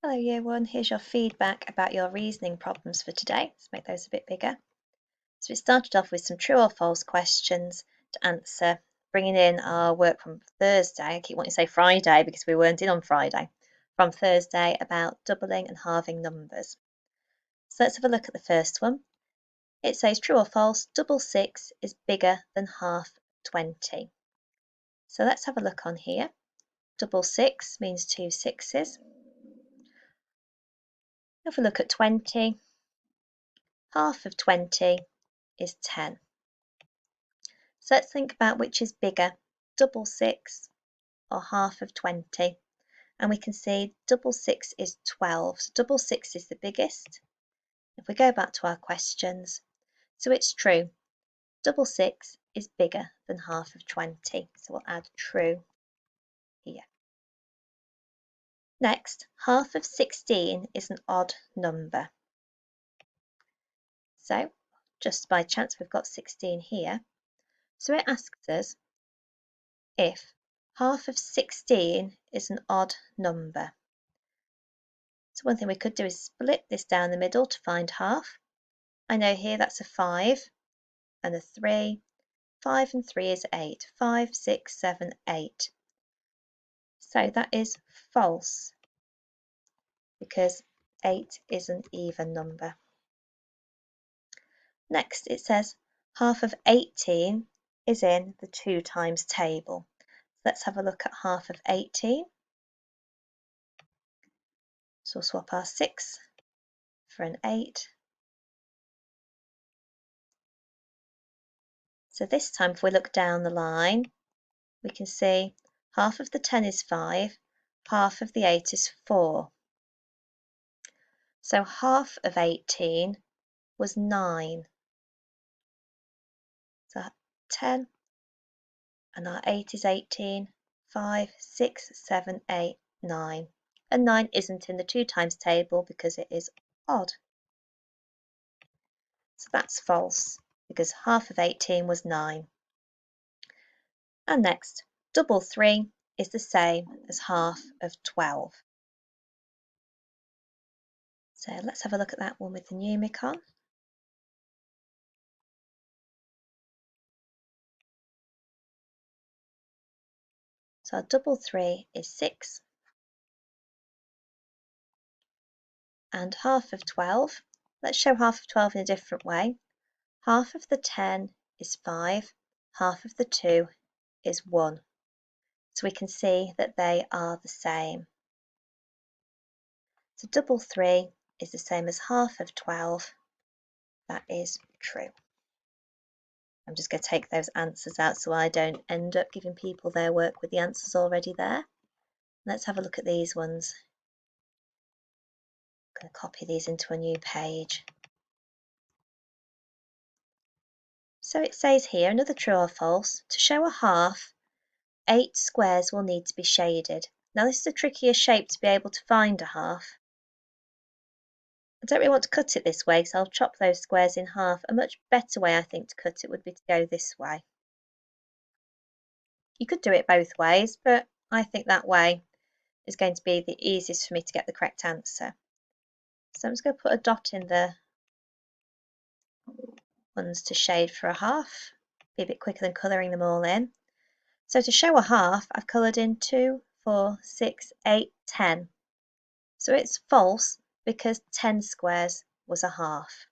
Hello Year 1, here's your feedback about your reasoning problems for today. Let's make those a bit bigger. So we started off with some true or false questions to answer, bringing in our work from Thursday. I keep wanting to say Friday because we weren't in on Friday. From Thursday about doubling and halving numbers. So let's have a look at the first one. It says true or false, double 6 is bigger than half 20. So let's have a look on here. Double 6 means two sixes. Have a look at 20. Half of 20 is 10. So let's think about which is bigger, double 6 or half of 20. And we can see double 6 is 12. So double 6 is the biggest. If we go back to our questions, so it's true. Double 6 is bigger than half of 20. So we'll add true here. Next, half of 16 is an odd number. So just by chance we've got 16 here. So it asks us if half of 16 is an odd number. So one thing we could do is split this down the middle to find half. I know here that's a 5 and a 3. 5 and 3 is 8. 5, 6, 7, 8. So that is false because 8 is an even number. Next it says half of 18 is in the 2 times table. Let's have a look at half of 18. So we'll swap our 6 for an 8. So this time if we look down the line, we can see half of the 10 is 5, half of the 8 is 4. So half of 18 was 9. So 10 and our 8 is 18, 5, 6, 7, 8, 9. And 9 isn't in the 2 times table because it is odd. So that's false because half of 18 was 9. And next, double 3 is the same as half of 12. So let's have a look at that one with the numeric on. So our double 3 is 6. And half of 12, let's show half of 12 in a different way. Half of the 10 is 5, half of the 2 is 1. So we can see that they are the same. So double 3 is the same as half of 12. That is true. I'm just going to take those answers out so I don't end up giving people their work with the answers already there. Let's have a look at these ones. I'm going to copy these into a new page. So it says here, another true or false, to show a half, 8 squares will need to be shaded. Now this is a trickier shape to be able to find a half. I don't really want to cut it this way, so I'll chop those squares in half. A much better way I think to cut it would be to go this way. You could do it both ways, but I think that way is going to be the easiest for me to get the correct answer. So I'm just going to put a dot in the ones to shade for a half. Be a bit quicker than colouring them all in. So to show a half, I've coloured in 2, 4, 6, 8, 10. So it's false because 10 squares was a half.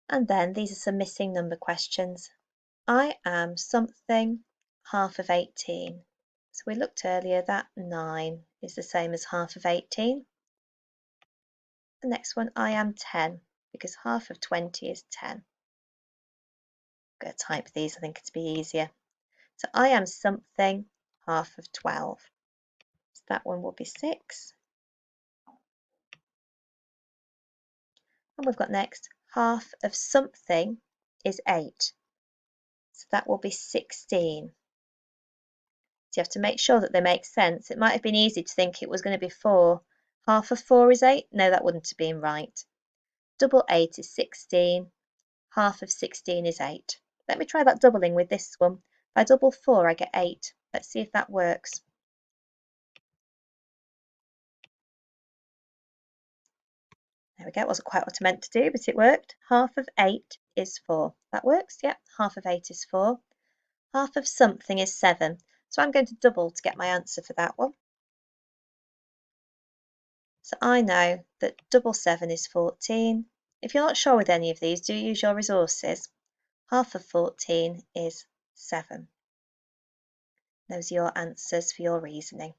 And then these are some missing number questions. I am something half of 18. So we looked earlier that 9 is the same as half of 18. The next one, I am 10 because half of 20 is 10. I'm going to type these, I think it'd be easier. So I am something half of 12. So that one will be 6. And we've got next, half of something is 8. So that will be 16. So you have to make sure that they make sense. It might have been easy to think it was going to be 4. Half of 4 is 8? No, that wouldn't have been right. Double 8 is 16. Half of 16 is 8. Let me try that doubling with this one. If I double 4, I get 8. Let's see if that works. There we go. It wasn't quite what I meant to do, but it worked. Half of 8 is 4. That works, yep. Half of 8 is 4. Half of something is 7. So I'm going to double to get my answer for that one. So I know that double 7 is 14. If you're not sure with any of these, do use your resources. Half of 14 is 7. Those are your answers for your reasoning.